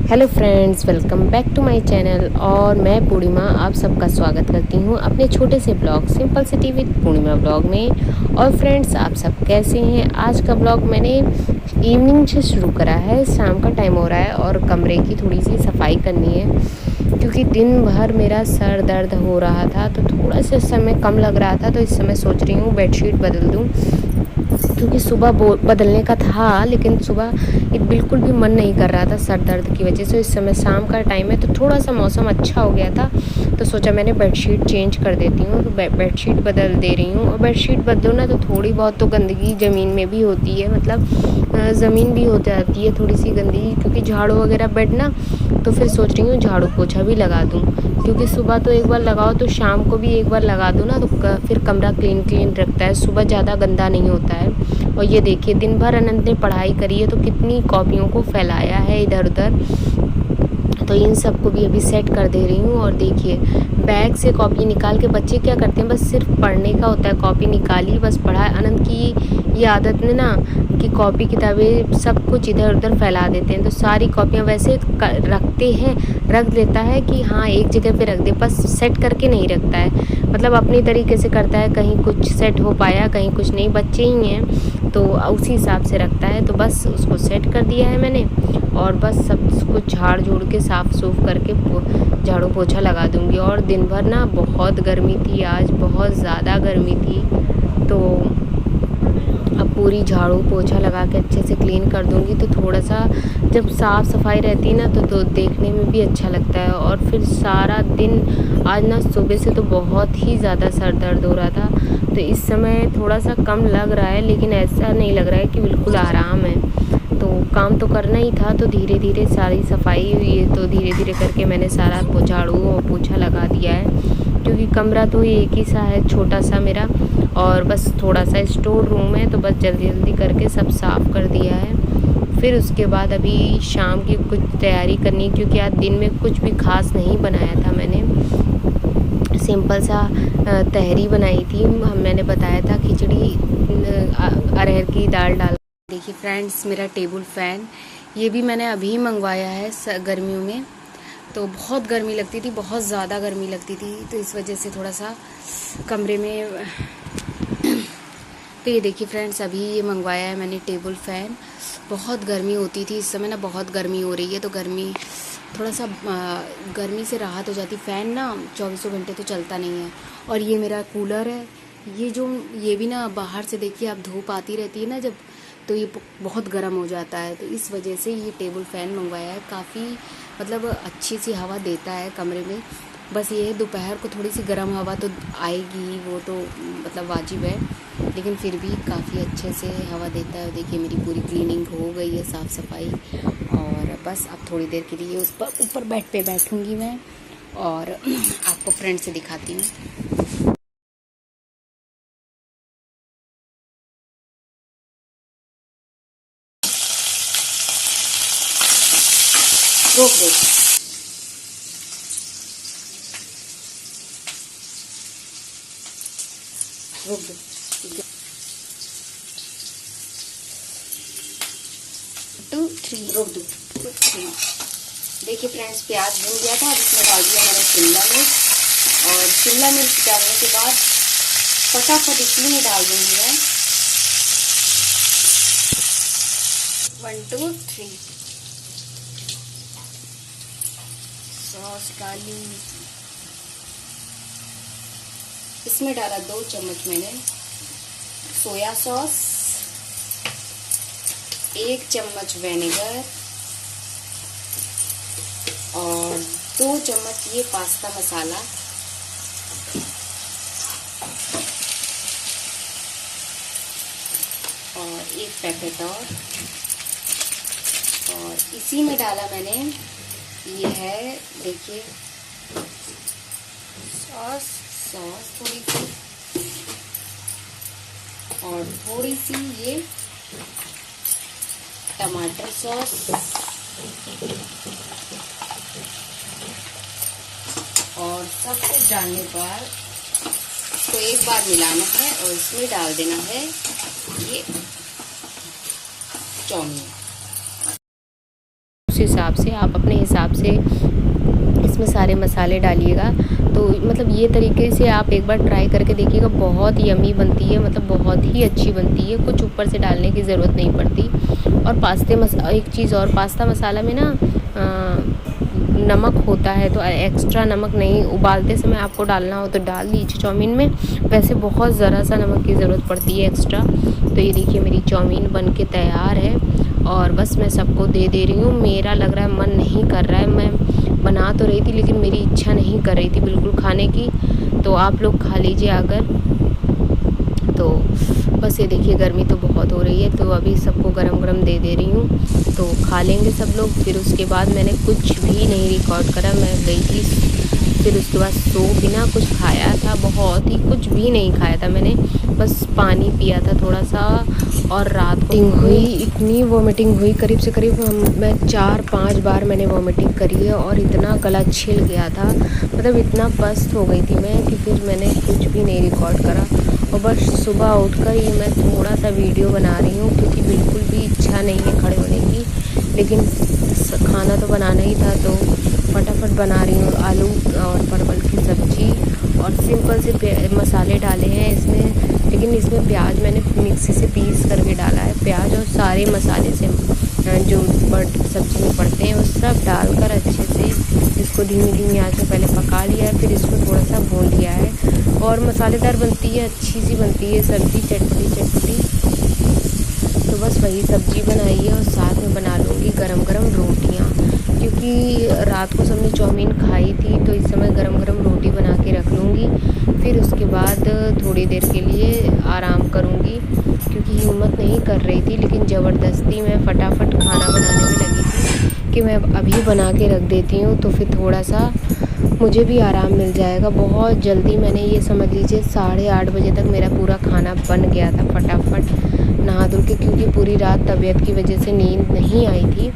Hello friends, welcome back to my channel. और मैं पूर्णिमा आप सबका स्वागत करती हूँ अपने छोटे से blog simple city with Purnima blog में। और फ्रेंड्स, आप सब कैसे हैं? आज का ब्लॉग मैंने इवनिंग से शुरू करा है। शाम का टाइम हो रहा है और कमरे की थोड़ी सी सफाई करनी है, क्योंकि दिन भर मेरा सर दर्द हो रहा था तो थोड़ा सा समय कम लग रहा था। तो इस समय सोच रही हूँ बेडशीट बदल दूँ, क्योंकि सुबह बदलने का था लेकिन सुबह बिल्कुल भी मन नहीं कर रहा था सर दर्द की वजह से। इस समय शाम का टाइम है तो थोड़ा सा मौसम अच्छा हो गया था, तो सोचा मैंने बेडशीट चेंज कर देती हूँ। तो बेडशीट बदल दे रही हूँ। और बेडशीट बदलो ना तो थोड़ी बहुत तो गंदगी ज़मीन में भी होती है, मतलब ज़मीन भी हो जाती है थोड़ी सी गंदगी, क्योंकि झाड़ू वगैरह बेड ना। तो फिर सोच रही हूँ झाड़ू पोछा भी लगा दूँ, क्योंकि सुबह तो एक बार लगाओ तो शाम को भी एक बार लगा दो ना, तो फिर कमरा क्लीन क्लीन रखता है, सुबह ज़्यादा गंदा नहीं होता है। और ये देखिए, दिन भर अनंत ने पढ़ाई करी है तो कितनी कॉपियों को फैलाया है इधर उधर, तो इन सब को भी अभी सेट कर दे रही हूँ। और देखिए, बैग से कॉपी निकाल के बच्चे क्या करते हैं, बस सिर्फ पढ़ने का होता है, कॉपी निकाली बस पढ़ा। अनंत की ये आदत ने ना कि कॉपी किताबें सब कुछ इधर उधर फैला देते हैं। तो सारी कॉपियाँ वैसे रखते हैं, रख देता है कि हाँ एक जगह पे रख दे, बस सेट करके नहीं रखता है, मतलब अपनी तरीके से करता है। कहीं कुछ सेट हो पाया, कहीं कुछ नहीं, बच्चे ही हैं तो उसी हिसाब से रखता है। तो बस उसको सेट कर दिया है मैंने, और बस सब कुछ झाड़ झूड़ के साफ़ सूफ करके झाड़ू पोछा लगा दूँगी। और दिन भर ना बहुत गर्मी थी, आज बहुत ज़्यादा गर्मी थी, तो अब पूरी झाड़ू पोछा लगा के अच्छे से क्लीन कर दूँगी। तो थोड़ा सा जब साफ़ सफाई रहती है ना तो देखने में भी अच्छा लगता है। और फिर सारा दिन आज ना सुबह से तो बहुत ही ज़्यादा सर दर्द हो रहा था, तो इस समय थोड़ा सा कम लग रहा है, लेकिन ऐसा नहीं लग रहा है कि बिल्कुल आराम है। तो काम तो करना ही था, तो धीरे धीरे सारी सफाई हुई है, तो धीरे धीरे करके मैंने सारा झाड़ू और पोछा लगा दिया है, क्योंकि कमरा तो एक ही सा है, छोटा सा मेरा, और बस थोड़ा सा स्टोर रूम है, तो बस जल्दी जल्दी करके सब साफ़ कर दिया है। फिर उसके बाद अभी शाम की कुछ तैयारी करनी, क्योंकि आज दिन में कुछ भी खास नहीं बनाया था मैंने, सिंपल सा तहरी बनाई थी। मैंने बताया था खिचड़ी अरहर की दाल डाल। देखिए फ्रेंड्स, मेरा टेबल फ़ैन ये भी मैंने अभी मंगवाया है गर्मियों में। तो बहुत गर्मी लगती थी, बहुत ज़्यादा गर्मी लगती थी, तो इस वजह से थोड़ा सा कमरे में तो ये देखिए फ्रेंड्स, अभी ये मंगवाया है मैंने टेबल फ़ैन। बहुत गर्मी होती थी, इस समय ना बहुत गर्मी हो रही है, तो गर्मी थोड़ा सा गर्मी से राहत हो जाती। फ़ैन ना 24 घंटे तो चलता नहीं है। और ये मेरा कूलर है, ये भी ना बाहर से देखिए, आप धूप आती रहती है ना जब, तो ये बहुत गर्म हो जाता है। तो इस वजह से ये टेबल फ़ैन मंगवाया है, काफ़ी मतलब अच्छी सी हवा देता है कमरे में। बस ये है दोपहर को थोड़ी सी गर्म हवा तो आएगी, वो तो मतलब वाजिब है, लेकिन फिर भी काफ़ी अच्छे से हवा देता है। देखिए मेरी पूरी क्लीनिंग हो गई है, साफ़ सफाई, और बस अब थोड़ी देर के लिए उस पर ऊपर बेड पे बैठूंगी मैं, और आपको फ्रेंड से दिखाती हूँ। रोक दो, रोक दो, 2 3 रोक दो, 2 3। देखिए फ्रेंड्स, प्याज भून गया था, अब इसमें डाल दिया मैंने शिमला मिर्च, और शिमला मिर्च डालने के बाद फटाफट इसी में डाल दूंगी मैं 1 2 3 सॉस डाली। इसमें डाला 2 चम्मच मैंने सोया सॉस, 1 चम्मच विनेगर, और 2 चम्मच ये पास्ता मसाला, और 1 पैकेट और इसी में डाला मैंने, ये है देखिए सॉस थोड़ी सी, और थोड़ी सी ये टमाटर सॉस, और सब कुछ डालने पर इसको एक बार मिलाना है, और इसमें डाल देना है ये चाउमीन। उस हिसाब से आप अपने हिसाब से इसमें सारे मसाले डालिएगा। तो मतलब ये तरीके से आप एक बार ट्राई करके देखिएगा, बहुत यमी बनती है, मतलब बहुत ही अच्छी बनती है, कुछ ऊपर से डालने की ज़रूरत नहीं पड़ती। और एक चीज़ और, पास्ता मसाला में ना नमक होता है, तो एक्स्ट्रा नमक नहीं, उबालते समय आपको डालना हो तो डाल दीजिए चाउमीन में, वैसे बहुत ज़रा सा नमक की ज़रूरत पड़ती है एक्स्ट्रा। तो ये देखिए मेरी चाउमीन बन के तैयार है और बस मैं सबको दे रही हूँ। मेरा लग रहा है मन नहीं कर रहा है, मैं बना तो रही थी लेकिन मेरी इच्छा नहीं कर रही थी बिल्कुल खाने की। तो आप लोग खा लीजिए अगर। तो बस ये देखिए गर्मी तो बहुत हो रही है, तो अभी सबको गरम गरम दे रही हूँ, तो खा लेंगे सब लोग। फिर उसके बाद मैंने कुछ भी नहीं रिकॉर्ड करा, मैं गई थी फिर उसके बाद सो बिना कुछ खाया था, बहुत ही कुछ भी नहीं खाया था मैंने, बस पानी पिया था थोड़ा सा। और रात को हुई, इतनी वॉमिटिंग हुई, करीब से करीब मैं 4-5 बार मैंने वॉमिटिंग करी है और इतना गला छिल गया था, मतलब इतना पस्त हो गई थी मैं कि फिर मैंने कुछ भी नहीं रिकॉर्ड करा। और बस सुबह उठकर ही मैं थोड़ा सा वीडियो बना रही हूँ क्योंकि बिल्कुल भी इच्छा नहीं है खड़े होने की, लेकिन खाना तो बनाना ही था तो फटाफट बना रही हूँ। आलू और परवल की सब्ज़ी और सिंपल से मसाले डाले हैं इसमें, लेकिन इसमें प्याज मैंने मिक्सी से पीस करके डाला है, प्याज और सारे मसाले से जो सब्ज़ी में पड़ते हैं वो सब डालकर अच्छे से इसको धीमी धीमी आंच में पहले पका लिया है, फिर इसको थोड़ा सा भून लिया है और मसालेदार बनती है, अच्छी सी बनती है सब्ज़ी, चटपटी चटपटी। तो बस वही सब्ज़ी बनाई है और साथ में बना लूँगी गरम गरम रोटियाँ, क्योंकि रात को सबने चाउमीन खाई थी तो इस समय गरम गरम रोटी बना के रख लूँगी। फिर उसके बाद थोड़ी देर के लिए आराम करूँगी क्योंकि हिम्मत नहीं कर रही थी, लेकिन ज़बरदस्ती मैं फटाफट खाना बनाने में लगी थी कि मैं अभी बना के रख देती हूँ तो फिर थोड़ा सा मुझे भी आराम मिल जाएगा। बहुत जल्दी मैंने, ये समझ लीजिए 8:30 बजे तक मेरा पूरा खाना बन गया था फटाफट नहा धो के, क्योंकि पूरी रात तबीयत की वजह से नींद नहीं आई थी,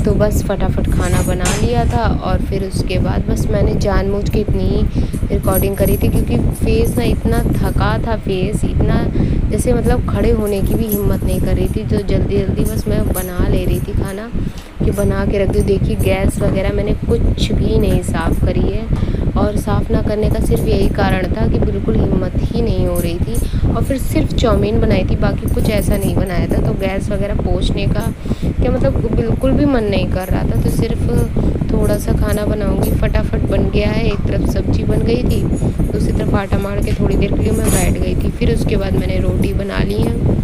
तो बस फटाफट खाना बना लिया था। और फिर उसके बाद बस मैंने जानबूझ के इतनी रिकॉर्डिंग करी थी क्योंकि फेस ना इतना थका था, फेस इतना जैसे मतलब खड़े होने की भी हिम्मत नहीं कर रही थी, तो जल्दी जल्दी बस मैं बना ले रही थी खाना कि बना के रख दूँ। देखिए गैस वगैरह मैंने कुछ भी नहीं साफ़ करी है और साफ़ ना करने का सिर्फ यही कारण था कि बिल्कुल हिम्मत ही नहीं हो रही थी, और फिर सिर्फ चाउमीन बनाई थी, बाकी कुछ ऐसा नहीं बनाया था। तो गैस वगैरह पोंछने का क्या मतलब बिल्कुल भी मन नहीं कर रहा था, तो सिर्फ थोड़ा सा खाना बनाऊंगी, फटाफट बन गया है। एक तरफ सब्ज़ी बन गई थी, दूसरी तरफ आटा मार के थोड़ी देर के लिए मैं बैठ गई थी, फिर उसके बाद मैंने रोटी बना ली है।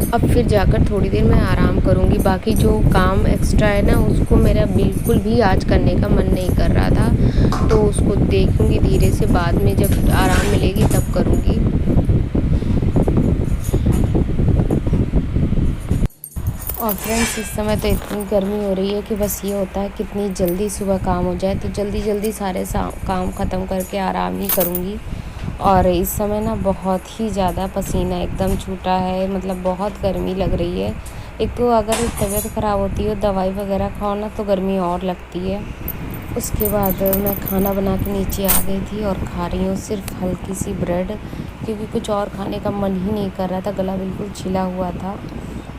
अब फिर जाकर थोड़ी देर मैं आराम करूँगी, बाकी जो काम एक्स्ट्रा है ना उसको मेरा बिल्कुल भी आज करने का मन नहीं कर रहा था, तो उसको देखूँगी धीरे से, बाद में जब आराम मिलेगी तब करूँगी। और फ्रेंड्स इस समय तो इतनी गर्मी हो रही है कि बस ये होता है कितनी जल्दी सुबह काम हो जाए, तो जल्दी जल्दी सारे काम ख़त्म करके आराम ही करूँगी। और इस समय ना बहुत ही ज़्यादा पसीना एकदम छूटा है, मतलब बहुत गर्मी लग रही है। एक तो अगर तबीयत ख़राब होती है, दवाई वगैरह खाओ ना तो गर्मी और लगती है। उसके बाद मैं खाना बना के नीचे आ गई थी और खा रही हूँ सिर्फ हल्की सी ब्रेड, क्योंकि कुछ और खाने का मन ही नहीं कर रहा था, गला बिल्कुल छिला हुआ था,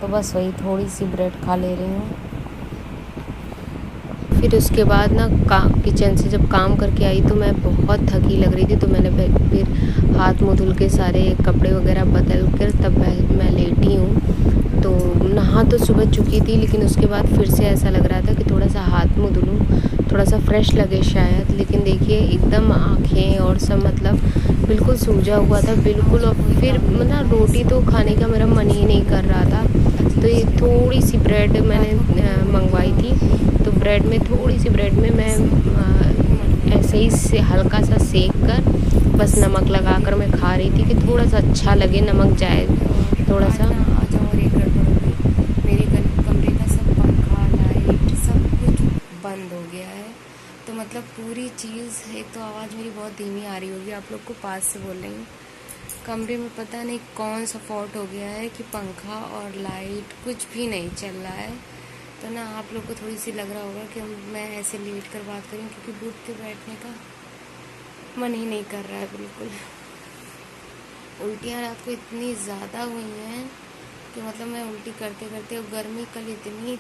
तो बस वही थोड़ी सी ब्रेड खा ले रही हूँ। फिर उसके बाद ना किचन से जब काम करके आई तो मैं बहुत थकी लग रही थी, तो मैंने फिर हाथ मुँह धुल के सारे कपड़े वगैरह बदल कर तब मैं लेटी हूँ। तो नहा तो सुबह चुकी थी, लेकिन उसके बाद फिर से ऐसा लग रहा था कि थोड़ा सा हाथ मुँह धुलूँ, थोड़ा सा फ्रेश लगे शायद, लेकिन देखिए एकदम आँखें और सब मतलब बिल्कुल सूजा हुआ था बिल्कुल। और फिर मतलब रोटी तो खाने का मेरा मन ही नहीं कर रहा था, तो ये थोड़ी सी ब्रेड मैंने मंगवाई थी, तो ब्रेड में थोड़ी सी ब्रेड में मैं ऐसे ही से हल्का सा सेक कर बस नमक लगाकर मैं खा रही थी कि थोड़ा सा अच्छा लगे, नमक जाए थोड़ा सा। आज और एक गड़बड़ हो गई, मेरे कमरे का सब पंखा लाइट सब कुछ बंद हो गया है, तो मतलब पूरी चीज़, एक तो आवाज़ मेरी बहुत धीमी आ रही होगी, आप लोग को पास से बोल रही हूँ। कमरे में पता नहीं कौन सा फॉल्ट हो गया है कि पंखा और लाइट कुछ भी नहीं चल रहा है, तो ना आप लोग को थोड़ी सी लग रहा होगा कि मैं ऐसे लेट कर बात करूँ, क्योंकि बूथ पे बैठने का मन ही नहीं कर रहा है बिल्कुल। उल्टियाँ रात को इतनी ज़्यादा हुई हैं कि मतलब मैं उल्टी करते करते, और गर्मी कल इतनी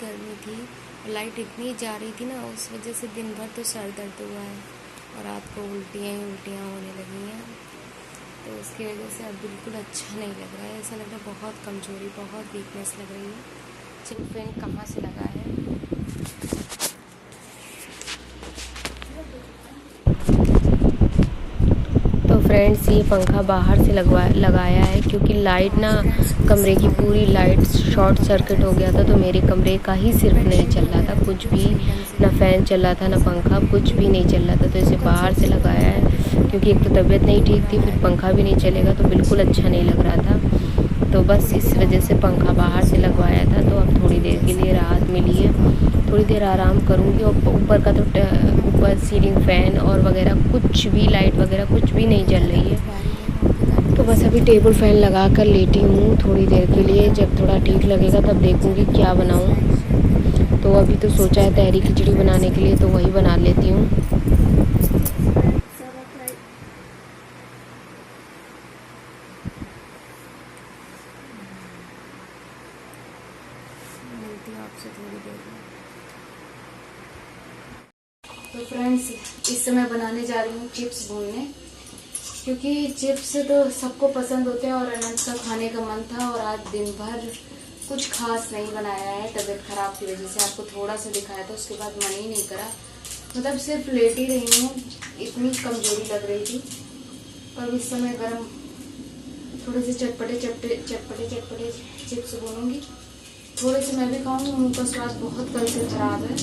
गर्मी थी, लाइट इतनी जा रही थी ना, उस वजह से दिन भर तो सर दर्द हुआ है और रात को उल्टियाँ होने लगी हैं। तो उसकी वजह से अब बिल्कुल अच्छा नहीं लग रहा है, ऐसा लग रहा है बहुत कमज़ोरी, बहुत वीकनेस लग रही है। चलिए फैन कहाँ से लगा है, तो फ्रेंड्स ये पंखा बाहर से लगाया है, क्योंकि लाइट ना, कमरे की पूरी लाइट शॉर्ट सर्किट हो गया था, तो मेरे कमरे का ही सिर्फ नहीं चल रहा था, कुछ भी ना फ़ैन चल रहा था ना पंखा, कुछ भी नहीं चल रहा था। तो इसे बाहर से लगाया है, क्योंकि एक तो तबीयत नहीं ठीक थी, फिर पंखा भी नहीं चलेगा तो बिल्कुल अच्छा नहीं लग रहा था। तो बस इस वजह से पंखा बाहर से लगवाया था। तो अब थोड़ी देर के लिए राहत मिली है, थोड़ी देर आराम करूँगी। और ऊपर का तो ऊपर सीलिंग फ़ैन और वगैरह कुछ भी, लाइट वगैरह कुछ भी नहीं जल रही है। तो बस अभी टेबल फ़ैन लगा कर लेटी हूँ थोड़ी देर के लिए, जब थोड़ा ठीक लगेगा तब देखूँगी क्या बनाऊँ। तो अभी तो सोचा है तहरी खिचड़ी बनाने के लिए, तो वही बना लेती हूँ। मिलती हूँ आपसे थोड़ी देर में। तो फ्रेंड्स इस समय बनाने जा रही हूँ चिप्स भूनने, क्योंकि चिप्स तो सबको पसंद होते हैं और अनंत का खाने का मन था, और आज दिन भर कुछ खास नहीं बनाया है, तबीयत ख़राब की वजह से। आपको थोड़ा सा दिखाया था, उसके बाद मन ही नहीं करा, मतलब सिर्फ लेट ही रही हूँ, इतनी कमज़ोरी लग रही थी। और इस समय गरम थोड़े से चटपटे चिप्स भूनूंगी, थोड़े से मैं भी खाऊंगी। मुँह का स्वाद बहुत कल से ख़राब है,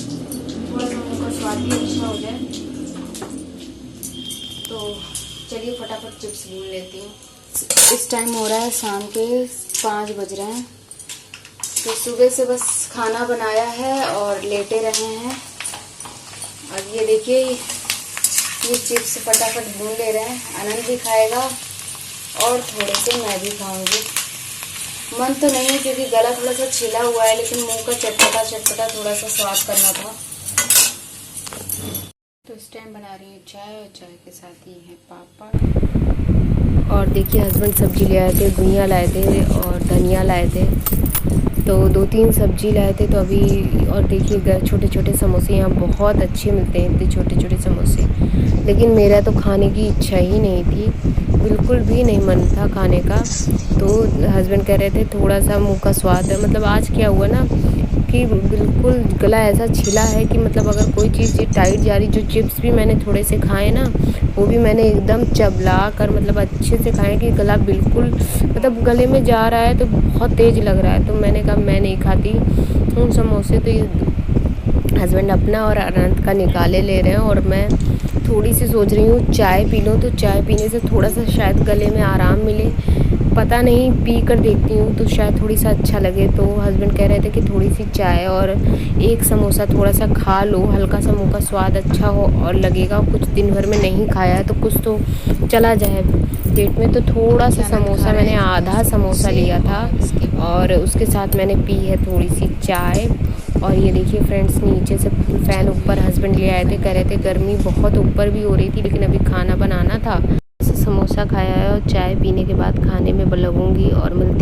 थोड़ा सा मुँह का स्वाद भी अच्छा हो जाए। तो चलिए फटाफट चिप्स भून लेती हूँ। इस टाइम हो रहा है शाम के 5 बज रहे हैं। तो सुबह से बस खाना बनाया है और लेटे रहे हैं। अब ये देखिए, ये चिप्स फटाफट भून ले रहे हैं, आनंद भी खाएगा और थोड़े से मैं भी खाऊंगी। मन तो नहीं है क्योंकि गला थोड़ा सा छिला हुआ है, लेकिन मुंह का चटपटा थोड़ा सा स्वाद करना था। तो इस टाइम बना रही हूँ चाय, और चाय के साथ ही है पापड़। और देखिए हस्बैंड सब्जी ले आए थे, घुइयाँ लाए थे और धनिया लाए थे, तो 2-3 सब्जी लाए थे। तो अभी और देखिए छोटे समोसे यहाँ बहुत अच्छे मिलते हैं, इतने छोटे समोसे, लेकिन मेरा तो खाने की इच्छा ही नहीं थी, बिल्कुल भी नहीं मन था खाने का। तो हस्बैंड कह रहे थे थोड़ा सा मुंह का स्वाद है, मतलब आज क्या हुआ ना कि बिल्कुल गला ऐसा छिला है कि मतलब अगर कोई चीज़ टाइट जा रही, जो चिप्स भी मैंने थोड़े से खाए ना, वो भी मैंने एकदम चबला कर मतलब अच्छे से खाए कि गला बिल्कुल मतलब गले में जा रहा है, तो बहुत तेज़ लग रहा है। तो मैंने कहा मैं नहीं खाती उन समोसे। तो ये हस्बैंड अपना और अनंत का निकाले ले रहे हैं, और मैं थोड़ी सी सोच रही हूँ चाय पी लूँ, तो चाय पीने से थोड़ा सा शायद गले में आराम मिले, पता नहीं, पी कर देखती हूँ तो शायद थोड़ी सा अच्छा लगे। तो हस्बैंड कह रहे थे कि थोड़ी सी चाय और एक समोसा थोड़ा सा खा लो, हल्का सा मुँह का स्वाद अच्छा हो और लगेगा, कुछ दिन भर में नहीं खाया है तो कुछ तो चला जाए पेट में। तो थोड़ा सा समोसा, मैंने आधा समोसा लिया था और उसके साथ मैंने पी है थोड़ी सी चाय। और ये देखिए फ्रेंड्स, नीचे से फ़ैन ऊपर हस्बैंड ले आए थे, कह रहे थे गर्मी बहुत ऊपर भी हो रही थी, लेकिन अभी खाना बनाना था। समोसा खाया है और चाय पीने के बाद खाने में लगूंगी, और मिलती हूँ